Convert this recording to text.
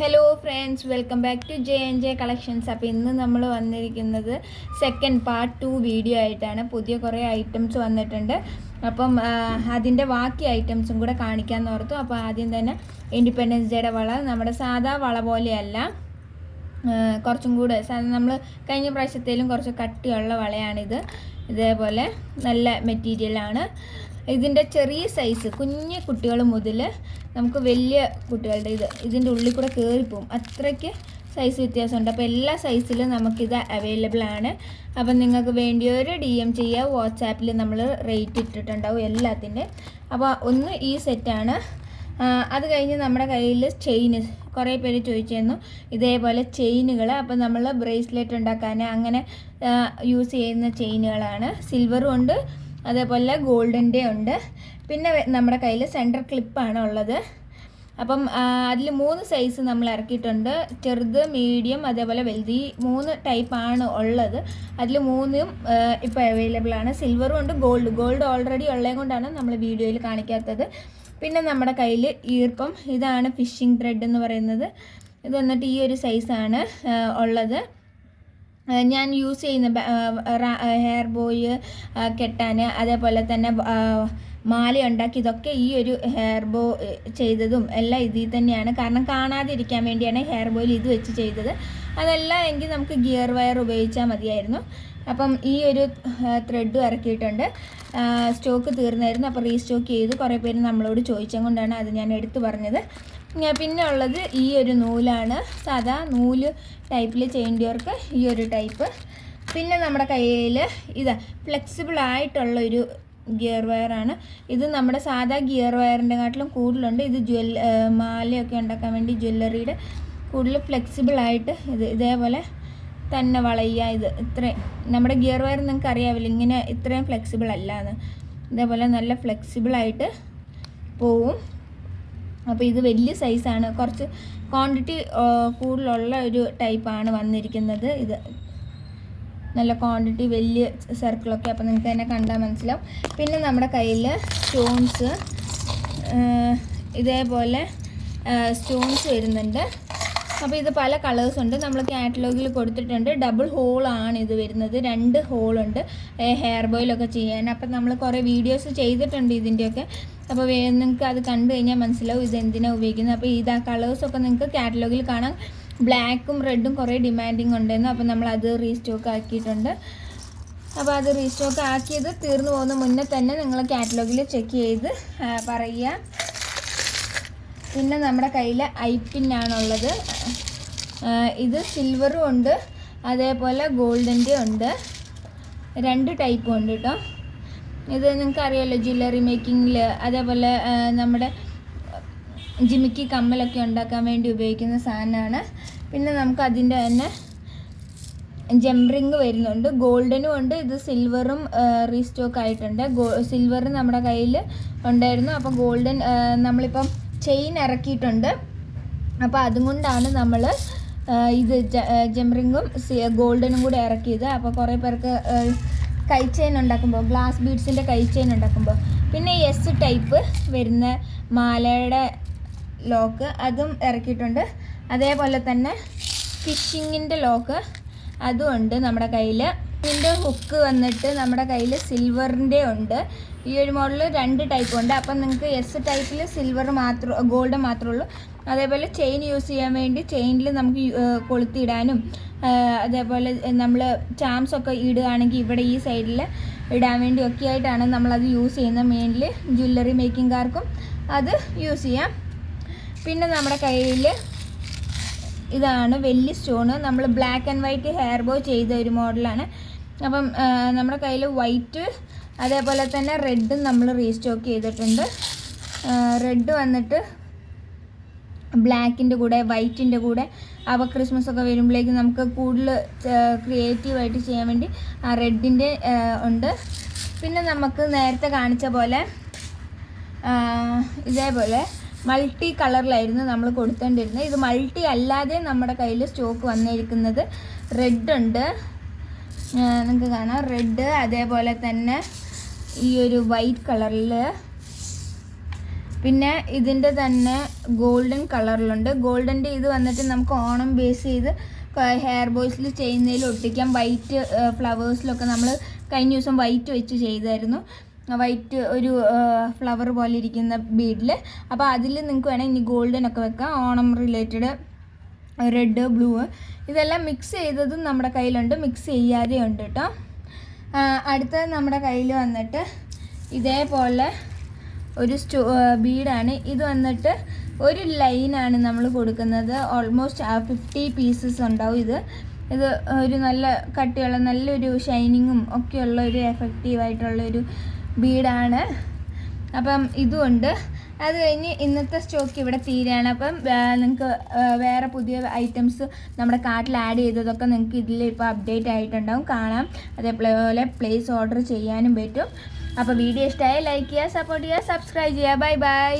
Hello friends, welcome back to J collections. അപ്പോൾ ഇന്ന് നമ്മൾ വന്നിരിക്കുന്നത് സെക്കൻഡ് പാർട്ട് 2 വീഡിയോ ആയിട്ടാണ്. പുതിയ കുറേ ഐറ്റംസ് വന്നിട്ടുണ്ട്. അപ്പം അതിൻ്റെ ബാക്കി ഐറ്റംസും കൂടെ കാണിക്കാമെന്ന് ഓർത്തു. അപ്പോൾ ആദ്യം തന്നെ ഇൻഡിപെൻഡൻസ് ഡേയുടെ വള നമ്മുടെ സാധാ വള പോലെയല്ല, കുറച്ചും കൂടെ നമ്മൾ കഴിഞ്ഞ പ്രാവശ്യത്തേലും കുറച്ച് കട്ടിയുള്ള വളയാണിത്. ഇതേപോലെ നല്ല മെറ്റീരിയലാണ്. ഇതിൻ്റെ ചെറിയ സൈസ് കുഞ്ഞു കുട്ടികൾ മുതൽ നമുക്ക് വലിയ കുട്ടികളുടെ ഇതിൻ്റെ ഉള്ളിൽ കൂടെ കയറിപ്പോവും, അത്രയ്ക്ക് സൈസ് വ്യത്യാസമുണ്ട്. അപ്പോൾ എല്ലാ സൈസിലും നമുക്കിത് അവൈലബിൾ ആണ്. അപ്പം നിങ്ങൾക്ക് വേണ്ടിയൊരു DM ചെയ്യുക. വാട്സാപ്പിൽ നമ്മൾ റേറ്റ് ഇട്ടിട്ടുണ്ടാവും എല്ലാത്തിൻ്റെ. അപ്പോൾ ഒന്ന് ഈ സെറ്റാണ്. അത് കഴിഞ്ഞ് നമ്മുടെ കയ്യിൽ ചെയിന് കുറേ പേര് ചോദിച്ചിരുന്നു, ഇതേപോലെ ചെയിനുകൾ. അപ്പോൾ നമ്മൾ ബ്രേസ്ലെറ്റ് ഉണ്ടാക്കാൻ അങ്ങനെ യൂസ് ചെയ്യുന്ന ചെയിനുകളാണ്. സിൽവറും ഉണ്ട്, അതേപോലെ ഗോൾഡിൻ്റെ ഉണ്ട്. പിന്നെ നമ്മുടെ കയ്യിൽ സെൻറ്റർ ക്ലിപ്പാണ് ഉള്ളത്. അപ്പം അതിൽ 3 സൈസ് നമ്മൾ ഇറക്കിയിട്ടുണ്ട്. ചെറുത്, മീഡിയം, അതേപോലെ വലുത്. ഈ 3 ടൈപ്പാണ് ഉള്ളത്. അതിൽ 3ഉം ഇപ്പോൾ അവൈലബിൾ ആണ്. സിൽവറും ഉണ്ട്, ഗോൾഡ് ഓൾറെഡി ഉള്ളത് കൊണ്ടാണ് നമ്മൾ വീഡിയോയിൽ കാണിക്കാത്തത്. പിന്നെ നമ്മുടെ കയ്യിൽ ഈർപ്പം, ഇതാണ് ഫിഷിംഗ് ത്രെഡ് എന്ന് പറയുന്നത്. ഇത് വന്നിട്ട് ഈ ഒരു സൈസാണ് ഉള്ളത്. ഞാൻ യൂസ് ചെയ്യുന്ന ഹെയർ ബോയ് കെട്ടാൻ, അതേപോലെ തന്നെ മാല ഉണ്ടാക്കി, ഇതൊക്കെ ഈ ഒരു ഹെയർ ബോ ചെയ്തതും എല്ലാം ഇതിൽ തന്നെയാണ്. കാരണം കാണാതിരിക്കാൻ വേണ്ടിയാണ് ഹെയർ ബോയിൽ ഇത് വെച്ച് ചെയ്തത്. അതല്ല എങ്കിൽ നമുക്ക് ഗിയർ വയർ ഉപയോഗിച്ചാൽ മതിയായിരുന്നു. അപ്പം ഈ ഒരു ത്രെഡും ഇറക്കിയിട്ടുണ്ട്. സ്റ്റോക്ക് തീർന്നായിരുന്നു, അപ്പോൾ റീസ്റ്റോക്ക് ചെയ്ത് കുറേ പേര് നമ്മളോട് ചോദിച്ചത് കൊണ്ടാണ് അത് ഞാൻ എടുത്തു പറഞ്ഞത്. പിന്നെ ഉള്ളത് ഈ ഒരു നൂലാണ്, സാധാ നൂല് ടൈപ്പിൽ ചെയ്യേണ്ടവർക്ക് ഈ ഒരു ടൈപ്പ്. പിന്നെ നമ്മുടെ കയ്യിൽ ഇതാ ഫ്ലെക്സിബിൾ ആയിട്ടുള്ളൊരു ഗിയർ വയറാണ്. ഇത് നമ്മുടെ സാധാ ഗിയർ വയറിൻ്റെ കാട്ടിലും കൂടുതലുണ്ട്. ഇത് മാലയൊക്കെ ഉണ്ടാക്കാൻ വേണ്ടി ജ്വല്ലറിയുടെ കൂടുതൽ ഫ്ലെക്സിബിളായിട്ട് ഇതേപോലെ തന്നെ വളയുക. ഇത് ഇത്രയും നമ്മുടെ ഗിയർ വയർ നിങ്ങൾക്ക് അറിയാവില്ല, ഇങ്ങനെ ഇത്രയും ഫ്ലെക്സിബിൾ അല്ലാന്ന്. ഇതേപോലെ നല്ല ഫ്ലെക്സിബിളായിട്ട് പോവും. അപ്പോൾ ഇത് വലിയ സൈസാണ്, കുറച്ച് ക്വാണ്ടിറ്റി കൂടുതലുള്ള ഒരു ടൈപ്പാണ് വന്നിരിക്കുന്നത്. ഇത് നല്ല ക്വാണ്ടിറ്റി, വലിയ സർക്കിളൊക്കെ. അപ്പോൾ നിങ്ങൾക്ക് തന്നെ കണ്ടാൽ മനസ്സിലാവും. പിന്നെ നമ്മുടെ കയ്യിൽ സ്റ്റോൺസ്, ഇതേപോലെ സ്റ്റോൺസ് വരുന്നുണ്ട്. അപ്പോൾ ഇത് പല കളേഴ്സ് ഉണ്ട്, നമ്മൾ കാറ്റലോഗിൽ കൊടുത്തിട്ടുണ്ട്. ഡബിൾ ഹോളാണ് ഇത് വരുന്നത്, 2 ഹോളുണ്ട് ഹെയർ ബോയിലൊക്കെ ചെയ്യാൻ. അപ്പം നമ്മൾ കുറേ വീഡിയോസ് ചെയ്തിട്ടുണ്ട് ഇതിൻ്റെയൊക്കെ. അപ്പോൾ നിങ്ങൾക്ക് അത് കണ്ടു കഴിഞ്ഞാൽ മനസ്സിലാവും ഇത് എന്തിനാണ് ഉപയോഗിക്കുന്നത്. അപ്പോൾ ഇതാ കളേഴ്സൊക്കെ നിങ്ങൾക്ക് കാറ്റലോഗിൽ കാണാം. ബ്ലാക്കും റെഡും കുറേ ഡിമാൻഡിങ് ഉണ്ടായിരുന്നു. അപ്പോൾ നമ്മൾ അത് റീസ്റ്റോക്ക് ആക്കിയിട്ടുണ്ട്. അപ്പോൾ അത് റീസ്റ്റോക്ക് ആക്കിയത് തീർന്നു പോകുന്ന മുന്നേ തന്നെ നിങ്ങൾ കാറ്റലോഗിൽ ചെക്ക് ചെയ്ത് പറയുക. പിന്നെ നമ്മുടെ കയ്യിൽ ഐപ്പിന്നാണുള്ളത്. ഇത് സിൽവറും ഉണ്ട്, അതേപോലെ ഗോൾഡിൻ്റെ ഉണ്ട്. 2 ടൈപ്പും ഉണ്ട് കേട്ടോ. ഇത് നിങ്ങൾക്ക് അറിയാമല്ലോ, ജ്വല്ലറി മേക്കിങ്ങിൽ, അതേപോലെ നമ്മുടെ ജിമിക്കി കമ്മലൊക്കെ ഉണ്ടാക്കാൻ വേണ്ടി ഉപയോഗിക്കുന്ന സാധനമാണ്. പിന്നെ നമുക്ക് അതിൻ്റെ തന്നെ ജംറിങ് വരുന്നുണ്ട്, ഗോൾഡനും ഉണ്ട്. ഇത് സിൽവറും റീസ്റ്റോക്ക് ആയിട്ടുണ്ട്. സിൽവർ നമ്മുടെ കയ്യിൽ ഉണ്ടായിരുന്നു. അപ്പോൾ ഗോൾഡൻ നമ്മളിപ്പം ചെയിൻ ഇറക്കിയിട്ടുണ്ട്. അപ്പോൾ അതുകൊണ്ടാണ് നമ്മൾ ഇത് ജംറിങ്ങും ഗോൾഡനും കൂടെ ഇറക്കിയത്. അപ്പോൾ കുറേ പേർക്ക് കൈ ചെയിൻ ഉണ്ടാക്കുമ്പോൾ, ഗ്ലാസ് ബീഡ്സിൻ്റെ കൈ ചെയിൻ ഉണ്ടാക്കുമ്പോൾ. പിന്നെ S ടൈപ്പ് വരുന്ന മാലയുടെ ലോക്ക്, അതും ഇറക്കിയിട്ടുണ്ട്. അതേപോലെ തന്നെ ഫിഷിങ്ങിൻ്റെ ലോക്ക്, അതും ഉണ്ട് നമ്മുടെ കയ്യിൽ. ഇതിൻ്റെ ഹുക്ക് വന്നിട്ട് നമ്മുടെ കയ്യിൽ സിൽവറിൻ്റെ ഉണ്ട്. ഈ ഒരു മോഡൽ 2 ടൈപ്പ് ഉണ്ട്. അപ്പം നിങ്ങൾക്ക് S ടൈപ്പിൽ സിൽവർ മാത്രം, ഗോൾഡ് മാത്രമേ ഉള്ളൂ. അതേപോലെ ചെയിൻ യൂസ് ചെയ്യാൻ വേണ്ടി ചെയിനിൽ നമുക്ക് കൊളുത്തിയിടാനും, അതേപോലെ നമ്മൾ ചാംസൊക്കെ ഇടുകയാണെങ്കിൽ ഇവിടെ ഈ സൈഡിൽ ഇടാൻ വേണ്ടി ഒക്കെ ആയിട്ടാണ് നമ്മളത് യൂസ് ചെയ്യുന്നത്. മെയിൻലി ജ്വല്ലറി മേക്കിംഗുകാർക്കും അത് യൂസ് ചെയ്യാം. പിന്നെ നമ്മുടെ കയ്യിൽ ഇതാണ് വലിയ സ്റ്റോണ്. നമ്മൾ black and white hair bow ചെയ്ത ഒരു മോഡലാണ്. അപ്പം നമ്മുടെ കയ്യിൽ വൈറ്റ്, അതേപോലെ തന്നെ റെഡും നമ്മൾ റീസ്റ്റോക്ക് ചെയ്തിട്ടുണ്ട്. റെഡ് വന്നിട്ട് ബ്ലാക്കിൻ്റെ കൂടെ വൈറ്റിൻ്റെ കൂടെ. അപ്പോൾ ക്രിസ്മസ് ഒക്കെ വരുമ്പോഴേക്കും നമുക്ക് കൂടുതൽ ക്രിയേറ്റീവായിട്ട് ചെയ്യാൻ വേണ്ടി ആ റെഡിൻ്റെ ഉണ്ട്. പിന്നെ നമുക്ക് നേരത്തെ കാണിച്ച പോലെ ഇതേപോലെ മൾട്ടി കളറിലായിരുന്നു നമ്മൾ കൊടുത്തേണ്ടിരുന്നത്. ഇത് മൾട്ടി അല്ലാതെ നമ്മുടെ കയ്യിൽ സ്റ്റോക്ക് വന്നിരിക്കുന്നത്. റെഡ് ഉണ്ട്, നിങ്ങൾക്ക് കാണാം റെഡ്. അതേപോലെ തന്നെ ഈ ഒരു വൈറ്റ് കളറിൽ പിന്നെ ഇതിൻ്റെ തന്നെ ഗോൾഡൻ കളറിലുണ്ട്. ഗോൾഡൻ്റെ ഇത് വന്നിട്ട് നമുക്ക് ഓണം ബേസ് ചെയ്ത് ഹെയർ ബോയ്സിൽ ചെയ്യുന്നതിൽ ഒട്ടിക്കാം. വൈറ്റ് ഫ്ലവേഴ്സിലൊക്കെ നമ്മൾ കഴിഞ്ഞ ദിവസം വൈറ്റ് വെച്ച് ചെയ്തായിരുന്നു. വൈറ്റ് ഒരു ഫ്ലവർ പോലെ ഇരിക്കുന്ന ബീഡിൽ. അപ്പോൾ അതിൽ നിങ്ങൾക്ക് വേണമെങ്കിൽ ഇനി ഗോൾഡൻ ഒക്കെ വെക്കാം. ഓണം റിലേറ്റഡ് റെഡ്, ബ്ലൂ ഇതെല്ലാം മിക്സ് ചെയ്തതും നമ്മുടെ കയ്യിലുണ്ട്, മിക്സ് ചെയ്യാതെ ഉണ്ട് കേട്ടോ. അടുത്തത് നമ്മുടെ കയ്യിൽ വന്നിട്ട് ഇതേപോലെ ഒരു ബീഡാണ്. ഇത് വന്നിട്ട് ഒരു ലൈനാണ് നമ്മൾ കൊടുക്കുന്നത്. ഓൾമോസ്റ്റ് 50 പീസസ് ഉണ്ടാവും. ഇത് ഒരു നല്ല കട്ടിയുള്ള നല്ലൊരു ഷൈനിങ്ങും ഒക്കെയുള്ള ഒരു എഫക്റ്റീവായിട്ടുള്ളൊരു ബീഡാണ്. അപ്പം ഇതുമുണ്ട്. അത് കഴിഞ്ഞ് ഇന്നത്തെ സ്റ്റോക്ക് ഇവിടെ തീരുകയാണ്. അപ്പം നിങ്ങൾക്ക് വേറെ പുതിയ ഐറ്റംസ് നമ്മുടെ കാർട്ടിൽ ആഡ് ചെയ്തതൊക്കെ നിങ്ങൾക്ക് ഇതിൽ ഇപ്പോൾ അപ്ഡേറ്റ് ആയിട്ടുണ്ടാവും, കാണാം. അതേപോലെ പ്ലേസ് ഓർഡർ ചെയ്യാനും പറ്റും. അപ്പോൾ വീഡിയോ ഇഷ്ടമായി ലൈക്ക് ചെയ്യുക, സപ്പോർട്ട് ചെയ്യുക, സബ്സ്ക്രൈബ് ചെയ്യുക. Bye bye.